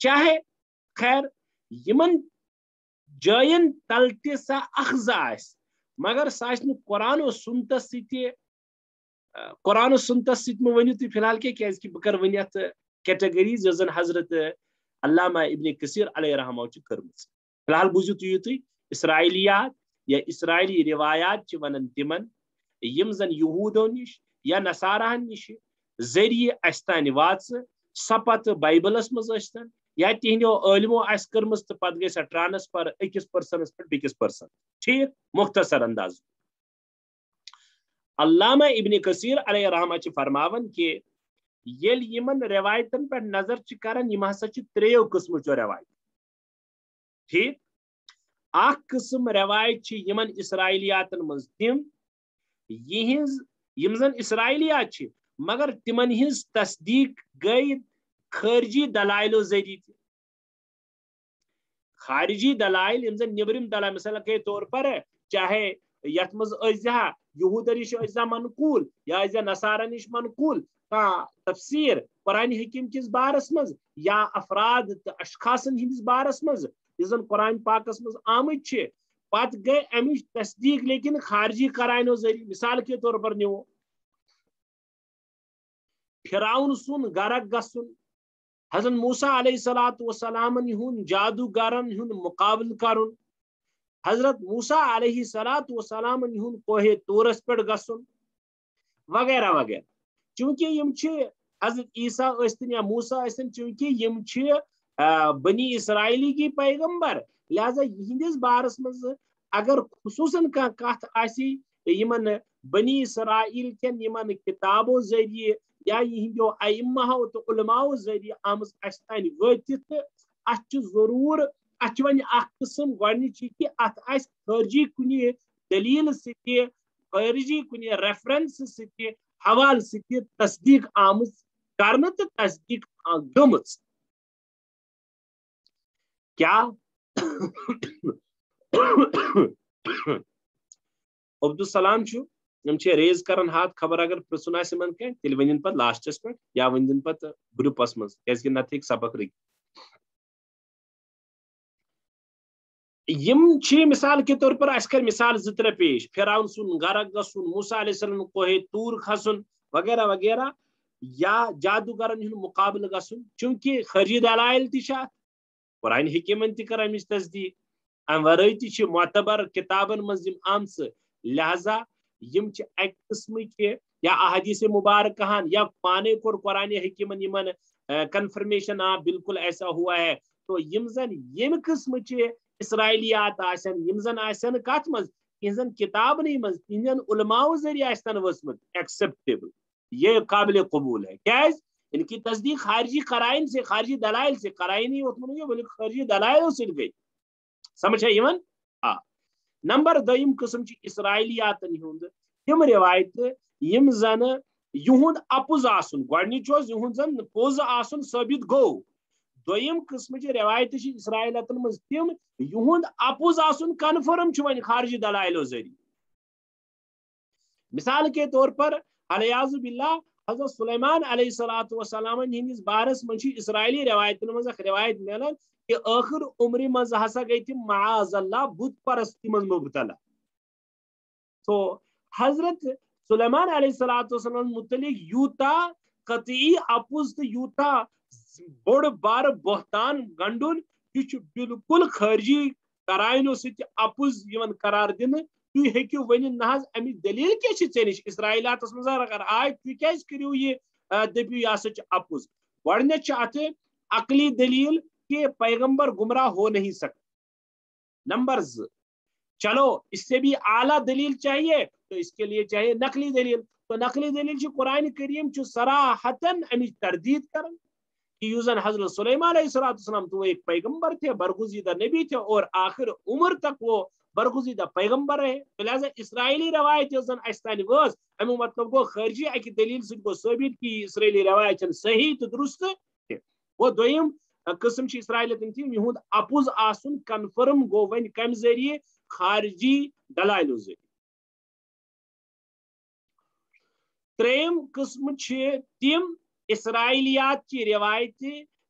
چاہے خیر یمن جائن تل تہ سا اخذ آس مگر سہ قرآن و سنتس قرآن و سنتس ست ورنو تھی فی الحال کی بہ کر ون ات کیٹگریز یس زن حضرت علامہ ابن کثیر علیہ رحمہ کرم فی الحال بوزو تھی اسرائیلیات یا اسرائیلی روایات ونان تمن یم زن یہودو نش یا نصاراہن نش ذریعہ اس تان واچ سہ پتہ بائبلس مز ٲسۍتن یا تہندو عالمو آس کرمز تو پتہ گئی سہ ٹرانسفر اکس پرسنس پہ بیکس پرسن ٹھیک مختصر انداز علامہ ابن کثیر علیہ رحمہ فرماون کہ یل یمن روایتن پہ نظر کران یم ہسا تریو قسم چو روایت ٹھیک اخ قسم روایت یمن اسرائیلیاتن مز تم یہنز یم زن اسرائیلیات مگر تمن ہز تصدیق گئی خارجی دلائلو ذریعہ خارجی دلائل یم زن نبرم دلائل مثال کے طور پر چاہے یت مز ازہا یہود نش ازہا منقول یا ازہا نصارہ نش منقول تفسیر قرآن حکیم کس بارس مز یا افراد اشخاصن ہندس بارس مز یہ زن قرآن پاکس مز آمت پت گئی امچ تصدیق لیکن خارجی قرائنو ذریعہ مثال کے طور پر نیو فرعون سن غرق گسن حضرت موسیٰ علیہ الصلوۃ والسلام ہند جادوگرن ہند مقابل کرن حضرت موسیٰ علیہ الصلوۃ والسلام ہند کوہ طورس پہ گسن وغیرہ وغیرہ چونکہ یم حضرت عیسیٰ ٲسۍتن یا موسیٰ ٲسۍتن چونکہ یم بنی اسرائیلی کی پیغمبر لہذا یہندس بارس مز اگر خصوصاً کت آسی یمن بنی اسرائیل کن یمن کتابو ذریعہ یا یہندو ائمہو تو علماء ذریعہ آمز اس تان واتت ات ضرور ات ون اخ قسم گۄڈنِچ کہ ات آس خارجی کنہ دلیل سۭتۍ خارجی کنہ ریفرنس سۭتۍ حوالہ سۭتۍ تصدیق آمز کرنہ تو تصدیق گمژ کیا عبدالسلام یم ریز کران ہاتھ خبر اگر پرسن آن کی تیل ون پہ لاسٹس پہ یا ون پہ گروپس مز کی نت ہیک سبق رک مثال کے طور پر اس کر مثال زر پیش فرعون سن غرق گسن موسیٰ علیہ السلام کوہ طور کھسن وغیرہ وغیرہ یا جادوگرن ہند مقابل گسن چونکہ خارجی دلائل تشات قرآن حکیمن تہ کر امچ تصدیق ام ورائے تہ معتبر کتابن مز آمژ لہذا یم اک قسم کے یا احادیث مبارکہن یا پانے کور قرآن حکیمن یمن کنفرمیشن بالکل ایسا ہوا ہے تو یم زن یم قسم اسرائیلیات آسن یم زن آسن کت مز تہذن کتابن مز تہذن علماء ذریعہ آسن وسمت ایکسیپٹیبل یہ قابل قبول ہے کیاز ان کی تصدیق خارجی قرائن سے خارجی دلائل سے قرائن ہی بلکہ خارجی دلائل سے گئی سمجھ ہے یمن نمبر دویم قسم اسرائیلیاتن ہند تم روایت یم زن یہند اپز آسن گۄڈنِچ یہند زن پوز آسن ثابت گو دویم قسم روایت اسرائیلیاتن مز تم یہند اپز آسن کنفرم ون خارجی دلائلو ذریعہ مثال کے طور پر الیاذ باللہ حضرت سلیمان علیہ الصلوۃ والسلام ہندس بارس مجھ اسرائیلی روایتن مز روایت ملان کہ آخر عمر مز ہسا گئی تم معاذ اللہ بت پرستی مز مبتلا تو حضرت سلیمان علیہ الصلوۃ والسلام متعلق یوتا قطعی اپز تو یوتا بوڑ بار بہتان گنڈن یہ بالکل خارجی قرائنو ست اپز قرار دن تھی ہیکو ون نہ امیچ دلیل کیا ژے نش اسرائیلاتس مز اگر آئے تھی کیاز کریو یہ دپیو یہ ہسا اپز گۄڈنیتھ ات عقلی دلیل کہ پیغمبر گمراہ ہو نہیں سکتا نمبر 2 چلو اس سے بھی اعلیٰ دلیل چاہیے تو اس کے لیے چاہیے نقلی دلیل تو نقلی دلیل قرآن کریم صراحتاً امیچ تردید کرن کہ یوزن حضرت سلیمان علیہ السلام تو وہ ایک پیغمبر تھے برگزیدہ نبی تھے اور آخر عمر تک وہ برگزیدہ پیغمبر رہے لہذا اسرائیلی روایت یوزن استان وز امی مطلب گو خارجی اکی دلیل سے گو ثابت کی اسرائیلی روایت صحیح تو درست تھے وہ دویم قسم اسرائیلیتن تھی یہند اپز آسن کنفرم گو ون کم ذریعے خارجی دلائل ذریعہ تریم قسم تم اسرائیلیات کی روایت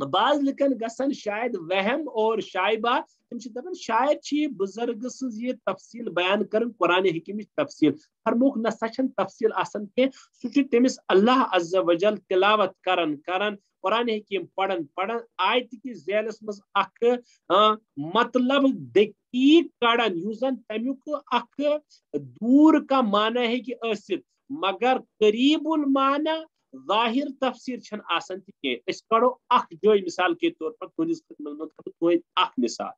بعض لکن گسن شاید وہم اور شائبہ تم دپان شاید یہ بزرگ سز یہ تفصیل بیان کرن قرآن حکیم تفصیل فرموک نسا چھن تفصیل آسان کی سہ تمس اللہ عز وجل تلاوت کرن قرآن حکیم پڑھن آیت کی ذیلس مز اخ مطلب دقیق کڑان یس زن تمیک اخ دور کا معنی ہے کہ ٲسِتھ مگر قریب المعنی ظاہر تفسیر چھن آسان تھی اس کڑو اخ جو مثال کے طور پر تہندس خدمت مز اخ مثال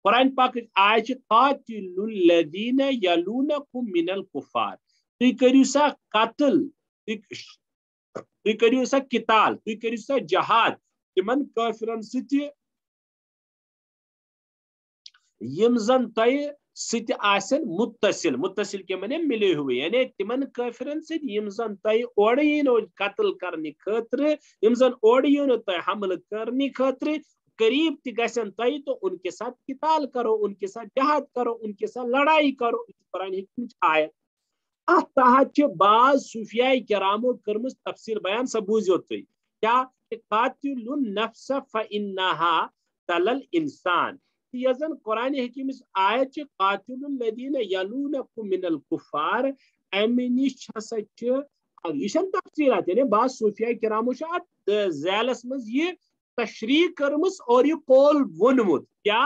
قرآن پاک آیت قاتل الذین یلونکم من الکفار تھی کریو سا قتل تھی کریو سا قتال تھی کریو سا جہاد تمن کافرن ستی یم زن تہ ست آسن متصل کے معنی ملے ہوئے یعنی تمن کافرن ست یم زن تہ اور یینو قتل کرنے خاطر یم زن اور یینو تہ حملہ کرنے خاطر قریب تہ گژھن تہ تو ان کے ساتھ قتال کرو ان کے ساتھ جہاد کرو ان کے ساتھ لڑائی کرو قرآن حکیم آیت ات تحت بعض صوفیاء کرامو کرمز تفسیر بیان سا بوزیو تھی کیا کہ قاتل النفس فانها تلل انسان یہ زن قرآن حکیم آیت قاتل الذین یلونکم من الکفار امی نش ہسا یہ تفصیلات یعنی بعض صوفیاء کرامو ات ذیلس مز یہ تشریح کرمس اور یہ قول ونمت کیا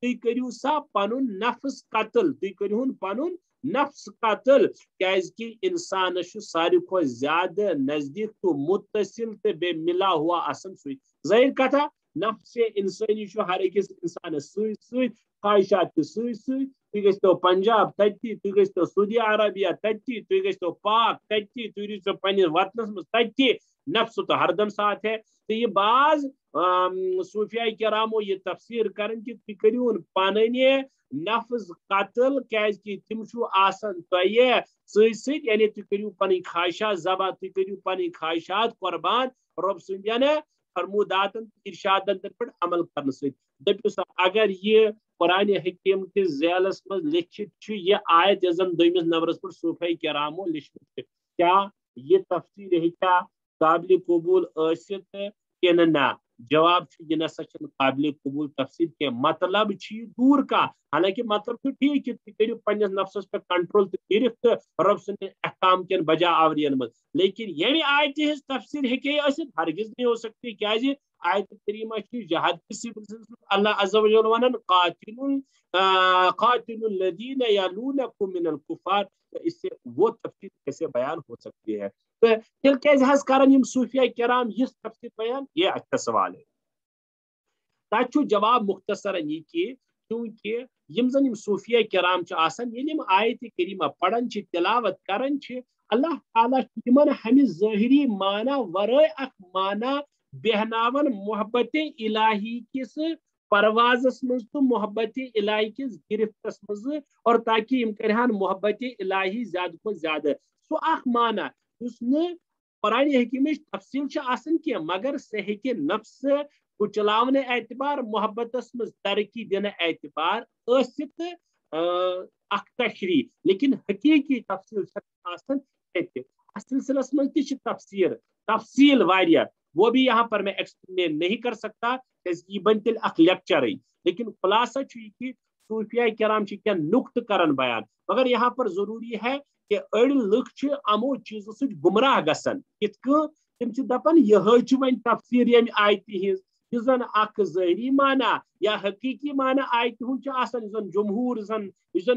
تھی کریو سا پنن نفس قتل تھی کریون پنن نفس قتل کہ انسان ساری کو زیادہ نزدیک تو متصل تے بے ملا ہوا آسن سوئی ظاہر کتھا نفس انسانی ہر اکس انسان خواہشات تھی گھو پنجاب تتی تھی گھو سعودی عربیہ تتی تھی گھو پاک تتی تھی روزو پنس وطنس مز تتی نفس تو ہر دم ساتھ ہے تو یہ بعض صوفیاء کرامو یہ تفسیر کرن کہ تھی کریون پننہ نفس قتل کہ تم آسان تہ ست یعنی تھی کریو پن خواہشات ذبح تھی کریو پن خواہشات قربان رب سندین فرمودات ارشادن پر عمل کرنے سے دپیو سا اگر یہ قرآن حکیم کے ذیلس مز لکھت یہ آیت یزن دویمس نمبرس پر صوفیاء کرامو لکھمت کیا یہ تفسیر ہیکا قابل قبول ٲسِتھ کِنہٕ نہ جواب یہ نسا قابل قبول تفسیر کے مطلب دور کا حالانکہ مطلب تو ٹھیک ہے کرو پنس نفسس پہ کنٹرول تو رب سند احکام کن بجا آورین مز لیکن یعنی آیت ہز تفسیر ہیکے ہرگز نہیں ہو سکتی کیا آیت کریمہ جہاد کسی اللہ عز و جل ونن قاتل الذین یلونکم من الکفار اس سے وہ تفسیر کیسے بیان ہو سکتی ہے تیل کیز حس کرن یم صوفیاء کرام یہ تفسیر بیان یہ اچھا سوال ہے تاچو جواب مختصر یہ کہ کیونکہ یم زن یم صوفیاء کرام آسان یل یم آیت کریمہ پڑھن تلاوت کرن اللہ تعالیٰ تمن ہمیں ظاہری معنی ورائے اخ معنی بہناون محبت الہی کس پروازس مز تو محبت الہی کس گرفتس مز اور تاکہ یم کرہان محبت الہی زیادہ کو زیادہ سو اخ معنی اس نے قرآن حکیم تفصیل آسان کی مگر سہ ہیکہ نفس کچلاونے اعتبار محبت مز ترقی دن اعتبار ٲسِتھ اخ تشریح لیکن حقیقی تفصیل آسان سلسلس مز تفصیل واریہ وہ بھی یہاں پر میں ایکسپلین نہیں کر سکتا یہ بن تیل اخ لیکچر لیکن خلاصہ یہ کہ صوفیاء کرام کیا نقط کرن بیان مگر یہاں پر ضروری ہے کہ اڑ لکھ امو چیزوں ست گمراہ گسن کت تم دپان یہ ون تفسیر یم آیت ہز یہ زن اخ ظاہری معنی یا حقیقی معنی آیت ہند آسان زن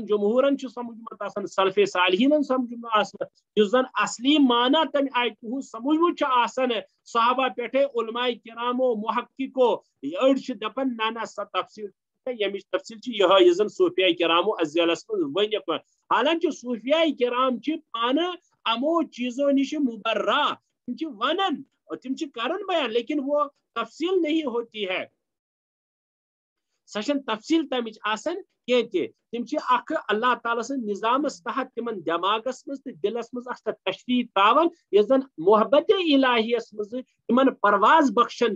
جمہورن سمجھمت آسان سلف صالحین سمجھمت آسان اس زن اصلی معنی تم آیت ہند سمجھمت آسان صحابہ پہ علماء کرامو محققو اڑ دپان نہ سا تفسیر یمچ تفصیل یہ زن صوفیاء کرامو ذیلس مز ونک حالانکہ صوفیاء کرام پانہ امو چیزوں نش مبرہ تم ونن تم کرن بیان لیکن وہ تفصیل نہیں ہوتی ہے سچن تفصیل تمچ آسان کی تم اخ اللہ تعالیٰ سن نظام تحت تمن دماغس مز دلس مز تشریح تراون یہ زن محبت الہیس مز تمن پرواز بخشن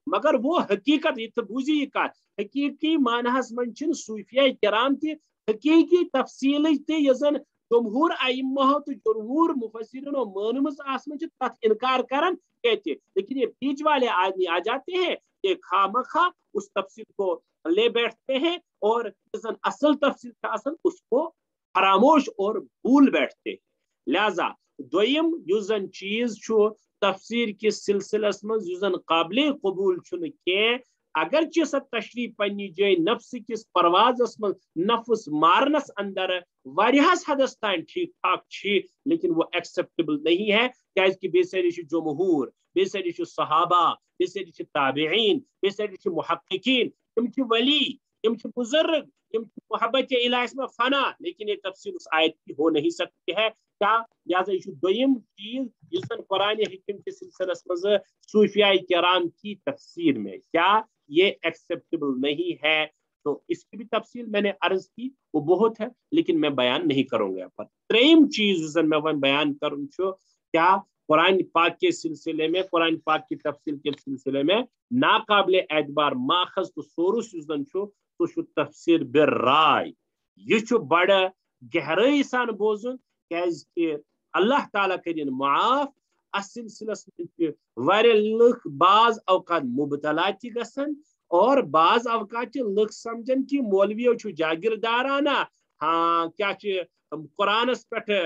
مگر وہ حقیقت یہ بوزی یہ کت حقیقی معنیس من صوفیاء کرام تہ حقیقی تفصیل تہ زن جمہور ائمہ تو جمہور مفسرین مانمز آسمان تک انکار کران کہتے ہیں. لیکن یہ بیچ والے آدمی آ جاتے ہیں کہ خامخواہ اس تفسیر کو لے بیٹھتے ہیں اور اصل تفسیر کا اصل اس کو فراموش اور بھول بیٹھتے ہیں. لہذا دویم یس زن چیز چھو تفسیر کس سلسلس مز یس زن قابل قبول چھن کی اگرچہ سا تشریح پنی جائے نفس کس پروازس من نفس مارنس اندر واریاہس حدس تان ٹھیک ٹھاک چھ لیکن وہ ایکسیپٹیبل نہیں ہے کیاز کہ بے سری چھ جمہور بے سری چھ صحابہ بے سری چھ تابعین بے سری چھ محققین تم چھ ولی تم چھ بزرگ تم چھ محبت الہی میں فنا لیکن یہ تفسیر اس آیت کی ہو نہیں سکتی ہے. کیا لہذا یہ دویم چیز جس قرآن حکیم کے سلسلے میں صوفیاء کرام کی تفسیر میں کیا یہ ایکسیپٹیبل نہیں ہے. تو اس کی بھی تفصیل میں نے عرض کی وہ بہت ہے لیکن میں بیان نہیں کروں گا. پر تریم چیز میں بیان کروں چھو کیا قرآن پاک کے سلسلے میں قرآن پاک کی تفصیل کے سلسلے میں ناقابل اعتبار ماخذ تو سورس چھو تو چھو تفسیر بالرائے. یہ چھو بڑا گہرائی سان بوزن کیاز کہ اللہ تعالیٰ کرین معاف اس سلسلس میں واریاہ لوگ بعض اوقات مبتلا تھی گژھن اور بعض اوقات لوگ سمجھن کہ مولویو چھو جاگیردارانہ ہاں کیا قرآنس پہ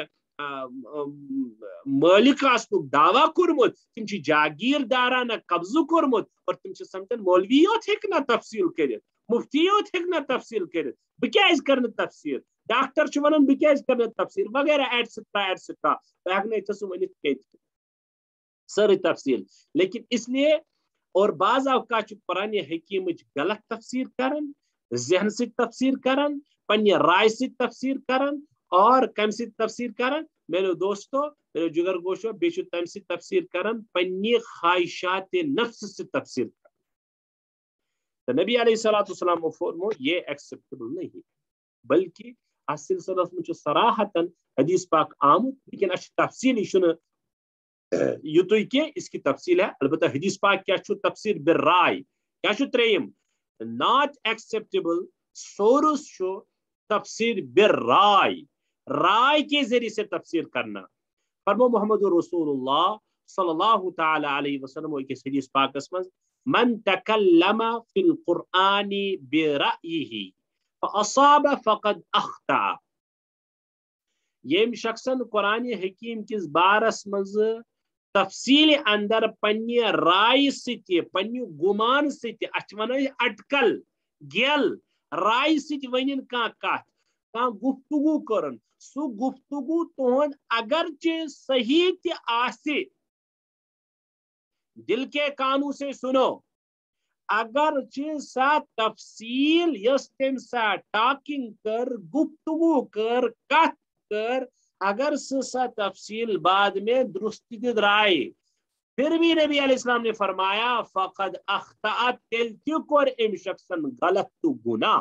مالک آسنک دعویٰ کورمت تم جاگیردارانہ قبضہ کورمت اور تم سمجھن مولوی یوت ہیکنا تفصیل کرت مفتی یوت ہیکنا تفصیل کرت بہ کیاز کرن تفسیر ڈاکٹر چھ ونان بہ کیاز کرن تفسیر وغیرہ ایٹسٹرا بہ ہیکہ نہ سہ ونت کیت سر تفصیل. لیکن اس لیے اور بعض اوقات قرآن حکیم غلط تفسیر کرن ذہن سے تفسیر کرن پنہ رائے سے تفسیر کرن اور کم سے تفسیر کرن میرے دوستو میرے جگر گوشو بیچ تم سے تفسیر کرن پنہ خواہشات نفس سے تفسیر کرن. تو نبی علیہ الصلوۃ والسلام فرمو یہ ایکسیپٹیبل نہیں بلکہ اس سلسلس میں صراحتاً حدیث پاک آمد لیکن اس تفصیل شنو یوتو کہ اس کی تفصیل ہے. البتہ حدیث پاک کیا چھو تفسیر بالرائے کیا چھو تریم ناٹ ایکسیپٹیبل سورس چھو تفسیر بالرائے رائے کے ذریعے سے تفسیر کرنا. فرمو محمد رسول اللہ صلی اللہ تعالی علیہ وسلم ایک حدیث پاک اس من تکلم فی القرآن برأیہ فاصاب فقد اخطأ. یم شخصن قرآن حکیم کس بارس مز تفصیل اندر پنہ رائے ستی پنہ گمان ستی ات ون اٹکل گیل رائے ستی ونن کان گفتگو کرن سو گفتگو تہد اگرچہ صحیح تہ آسہ دل کے کانوں سے سنو اگرچہ سا تفصیل یس تم سا ٹاکنگ کر گفتگو کر کت کر اگر سا تفصیل بعد میں درست درائے پھر بھی نبی علیہ السلام نے فرمایا فقد اخطأ تیل تہ کور ام شخصن غلط تو گناہ.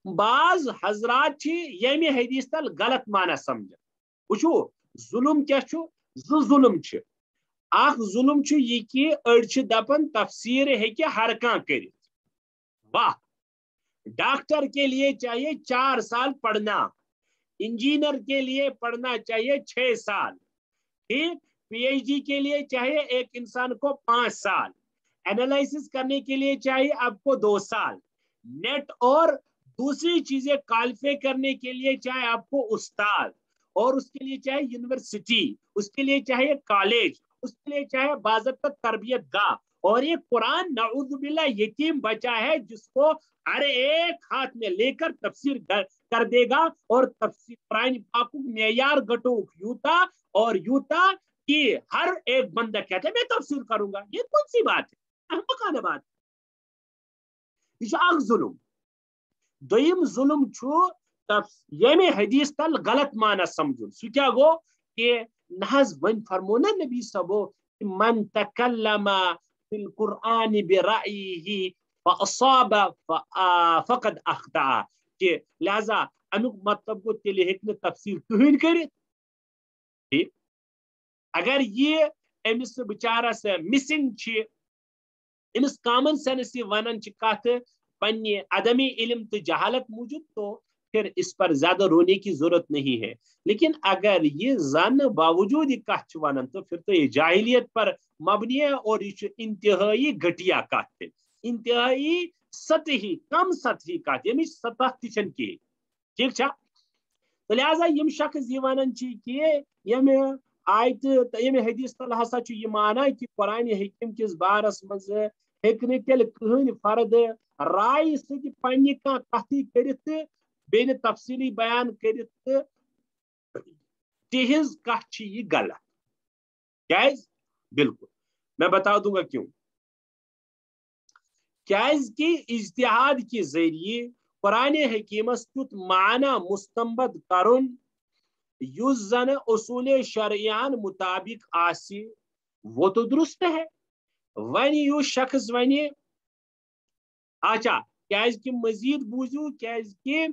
بعض حضرات یمی حدیث تل غلط معنی سمجھ وچو ظلم کیا چھو ظلم چھ اخ ظلم چھ یہ کہ اڑ دپن تفسیر ہیکہ ہر کان کرت. واہ ڈاکٹر کے لیے چاہیے 4 سال پڑھنا انجینئر کے لیے پڑھنا چاہیے 6 سال ٹھیک پی ایچ ڈی کے لیے چاہیے ایک انسان کو 5 سال اینالائسس کرنے کے لیے چاہیے آپ کو 2 سال نیٹ اور دوسری چیزیں کوالیفائی کرنے کے لیے چاہے آپ کو استاد اور اس کے لیے چاہے یونیورسٹی اس کے لیے چاہے کالج اس کے لیے چاہے باضابطہ تربیت گاہ. اور یہ قرآن نعوذ باللہ یتیم بچہ ہے جس کو ہر ایک ہاتھ میں لے کر تفسیر کر دے گا اور تفسیر قرآن پاک معیار گٹو یوتا اور یوتا کہ ہر ایک بندہ کہتا ہے میں تفسیر کروں گا. یہ کون سی بات ہے احمقانہ بات. یہ ظلم. دویم ظلم چھو یمی حدیث تل غلط معنی سمجھن سو کیا گو کہ نحظ ون فرمونا نبی صبو من تکلم فی القرآن برأیہ فاصاب فقد اخطأ کہ لہذا امیک مطلب کو تیلے ہیکن تفسیر کہین کرت. ٹھیک اگر یہ امس بچارس مسنگ چھ امس کامن سینس یہ ونان چھ کت پنہ عدمی علم تو جہالت موجود تو پھر اس پر زیادہ رونے کی ضرورت نہیں ہے. لیکن اگر یہ زن باوجود یہ کت ونان تو پھر تو یہ جاہلیت پر مبنی ہے اور یہ انتہائی گھٹیا کت انتہائی سطحی کم سطحی کت یعنی سطح تچن کی ٹھیک چھا. تو لہذا یم شخص یہ ونان کہ یم آیت یم حدیث تل ہسا یہ مانا کہ قرآن حکیم کس بارس مز ہیکہ تیل کہین فرد رائے سی پنہ کتھی کرت بیٚیہِ نہٕ تفصیلی بیان کرت تہذ کت یہ غلط کیاز بالکل میں بتا دوں گا کیوں. کیاز کہ اجتہاد کے ذریعے قرآن حکیمس تیت معنی مستنبط کرن یس زن اصول شرعیان مطابق آسی وہ تو درست ہے. ون یس شخص ون اچھا کیاز کہ مزید بوزو کیاز کہ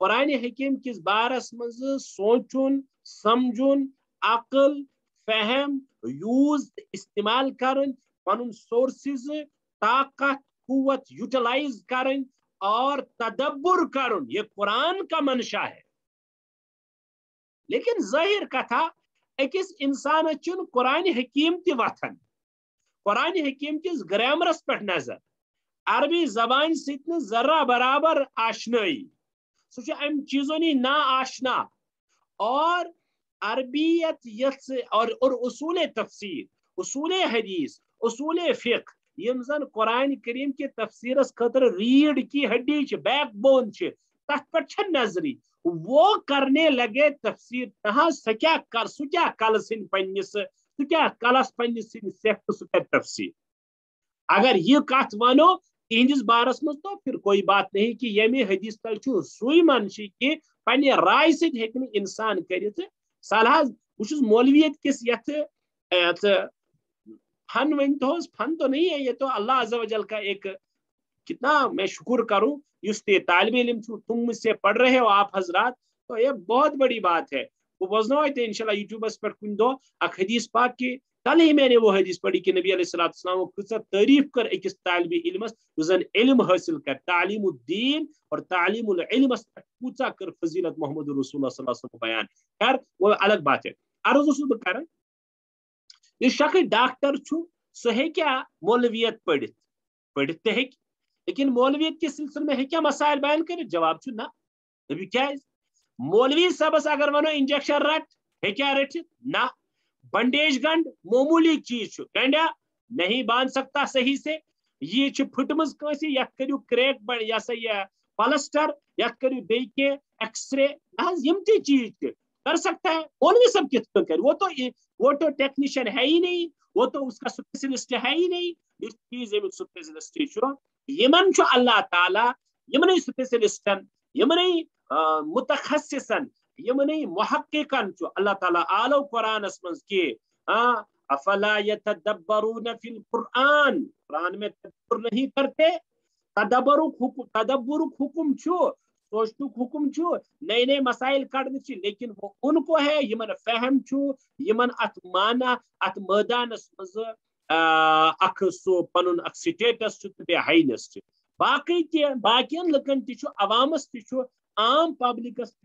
قرآن حکیم کس بارس مز سوچن سمجھن عقل فہم یوز استعمال کرن پن سورسز طاقت قوت یوٹیلائز کرن اور تدبر کرن یہ قرآن کا منشا ہے. لیکن ظاہر کتھا اکس انسان چن قرآن حکیم تی وتھن قرآن حکیم کس گرامرس پہ نظر عربی زبان ست ذرہ برابر آشنائی سہ ام چیزوں نی نا آشنا اور عربیت اور اصول تفسیر اصول حدیث اصول فقہ یم زن قرآن کریم کے تفسیرس خاطر ریڑھ کی ہڈی بیک بون تت پہ نظری وہ کرنے لگے تفسیر تہا سہ کیا کل سن پنس سہ کیا کلس پنس سن سیکھ سہ کر تفسیر. اگر یہ کت ونو تہندس بارس مز تو پھر کوئی بات نہیں کہ یمی حدیث تل سوئی منشی کہ پنہ رائے ست ہیکہ انسان کرت. صلاح بہت مولویت کس یت فن ونتو فن تو نہیں ہے یہ تو اللہ عز و جل کا ایک کتنا میں شکر کروں اس طالب علم تم مجھ سے پڑھ رہے ہو آپ حضرات تو یہ بہت بڑی بات ہے. وہ بوزنو ہے انشاءاللہ یوٹیوبس پر کن دو اک حدیث پاک کی کل ہی میں نے وہ حدیث پڑھی کہ نبی علیہ السلام کچھ تعریف کر اکس طالب علمس زن علم حاصل کر تعلیم الدین اور تعلیم العلم پوچھا کر فضیلت محمد رسول اللہ صلی اللہ علیہ وسلم بیان. خیر وہ الگ بات ہے. عرض اس بکر یہ شخص ڈاکٹر سہ ہیکیا مولویت پڑھت تو ہیک لیکن مولویت کے سلسلے میں ہیکیا مسائل بیان کر جواب نا ابھی کیا مولوی صاحبس اگر ونو انجیکشن رٹ ہیکیا رٹت نا بنڈیج گنڈ معمولی چیز گنڈیا نہیں باندھ سکتا صحیح سے یہ پھٹمز کنس یت کرو کریک یہ سا یہ پلسٹر یت کرو بیکے ایکس رے یم تی چیز کر سکتا ہے مولوی صاحب کت کر وہ تو ٹیکنیشین ہے ہی نہیں وہ تو اس کا اسپیشلسٹ ہے ہی نہیں. اس چیز اسپیشلسٹ یمن اللہ تعالی یمن اسپیشلسٹن یمن متخصصن یمن محققن اللہ تعالی آلو قرآنس مز کہ افلا یتدبرون فی القرآن قرآن میں تدبر نہیں کرتے. تدبر حکم سوچن حکم نئے نئے مسائل کڑنے لیکن وہ ان کو ہے یمن فہم یمن ات مانا ات میدانس مز اخ سو پن اخ سٹیٹس ہائنس باقی لکن عوامس عام پبلکس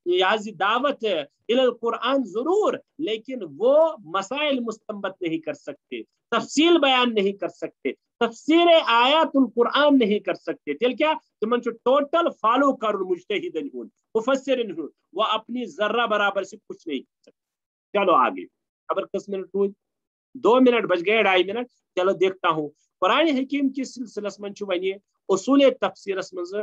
یہ دعوت القرآن ضرور لیکن وہ مسائل مستنبط نہیں کر سکتے تفصیل بیان نہیں کر سکتے تفسیر آیات القرآن نہیں کر سکتے. تیل کیا تمن ٹوٹل فالو کر مجتہدن ہون مفسرن ہون وہ اپنی ذرہ برابر سے کچھ نہیں کر سکتے. چلو آگے خبر کس منٹ ہوئی 2 منٹ بچ گئے 2.5 منٹ. چلو دیکھتا ہوں قرآن حکیم کی سلسلس من ونیے اصول تفسیرس مز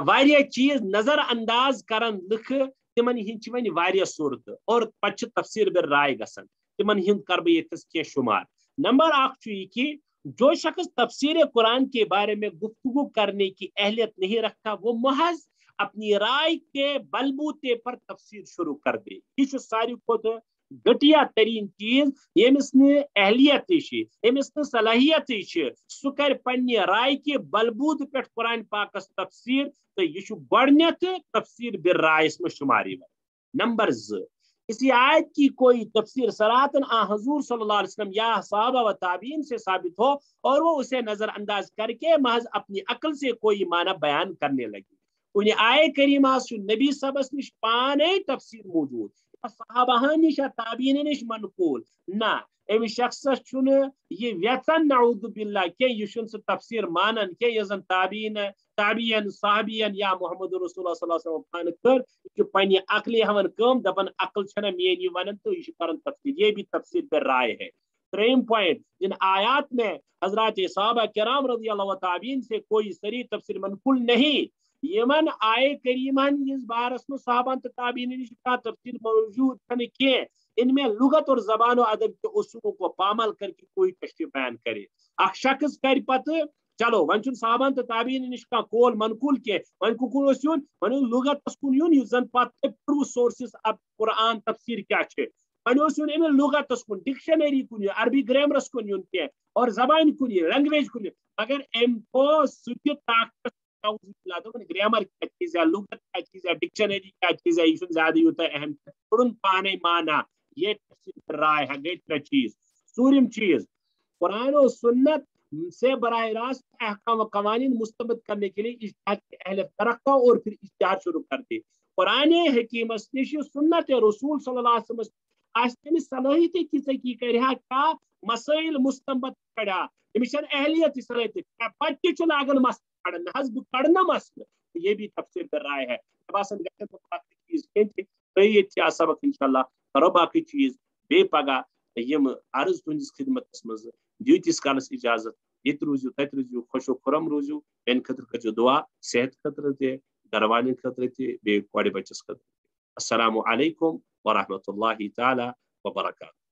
واریاہ چیز نظر انداز کرن لکھ تمن ہند ون واریاہ صورت اور پتہ تفسیر بر رائے گسن تمن ہند کر بہ یتس کی شمار. نمبر 1 یہ کہ جو شخص تفسیر قرآن کے بارے میں گفتگو کرنے کی اہلیت نہیں رکھتا وہ محض اپنی رائے کے بلبوتے پر تفسیر شروع کر دے. یہ ساری کھت گٹیا ترین چیز یمس اہلیت یمس صلاحیت سہ کر پنہ رائے کے بلبوت پہ قرآن پاکس تفسیر تو یہ گڈنیتھ تفسیر بر رائے میں شمار. نمبر 2 اسی آیت کی کوئی تفسیر صراحتاً حضور صلی اللہ علیہ وسلم یا صحابہ و تابعین سے ثابت ہو اور وہ اسے نظر انداز کر کے محض اپنی عقل سے کوئی معنی بیان کرنے لگی کن آئے کریمہ نبی صبس نش پانے تفسیر موجود صحابہ نش تابعین نش منقول نہ ام شخص یہ ویژن نعوذ باللہ کہ یہ سہ تفسیر مانن کہ یہ زن تابعین صحابین یا محمد رسول اللہ صلی اللہ علیہ وسلم پان کر کہ پنہ عقلی ہون کم دپن عقل چھنا میری ونن تو یہ کرن تفسیر یہ بھی تفسیر پر رائے ہے تریم پوائنٹ جن آیات میں حضرات صحابہ کرام رضی اللہ تابعین سے کوئی صریح تفسیر منقول نہیں یمن آئے کریمان اس بارس میں صحابہ تابعین کا تفسیر موجود چھنے کی ان میں لغت اور زبان و ادب کے اصولوں کو پامال کر کے کوئی تشریح بیان کرے اخ شخص کر پتہ چلو ون صحابہ تو تابعین نش کول منقول کی ون کن ون لغت کن یون زن پتہ پرو سورسز اب قرآن تفسیر کیا ون ام لغت کن ڈکشنری کن عربی گرامرس کن یون کی اور زبان کن لینگویج کن مگر ام کو سہ طاقت گرامر کیا چیز ہے لغت کیا چیز ہے ڈکشنری کیا چیز ہے یہ زیادہ یوتہ اہم پڑھن پانے مانا یہ تفسیر رائے ہے گئی ترے چیز ژوٗرِم چیز قرآن و سنت سے براہ راست احکام و قوانین مستمد کرنے کے لیے اجتہاد کی اہلیت رکھتا اور پھر اجتہاد شروع کرتے قرآن حکیمس نش سنت رسول صلی اللہ علیہ وسلم صلاحیت کی کرا کیا مسائل مستمد کڑا امس اہلیت صلاحیت پتہ لاگن مسئلہ کڑن حس بہ کڑنا مسئلہ یہ بھی تفسیر پر رائے ہے باسان چیز کھین سبق انشاءاللہ کرو باقی چیز بے پگہ یم عرض تہندس خدمتس مز دیو تیس کالس اجازت یہ روزو تت روزو خوش و خرم روزو میان خطر کرو دعا صحت خطر تہ گھر والن خطر تہ بے کورِ بچس خطر السلام علیکم ورحمۃ اللہ تعالی وبرکاتہ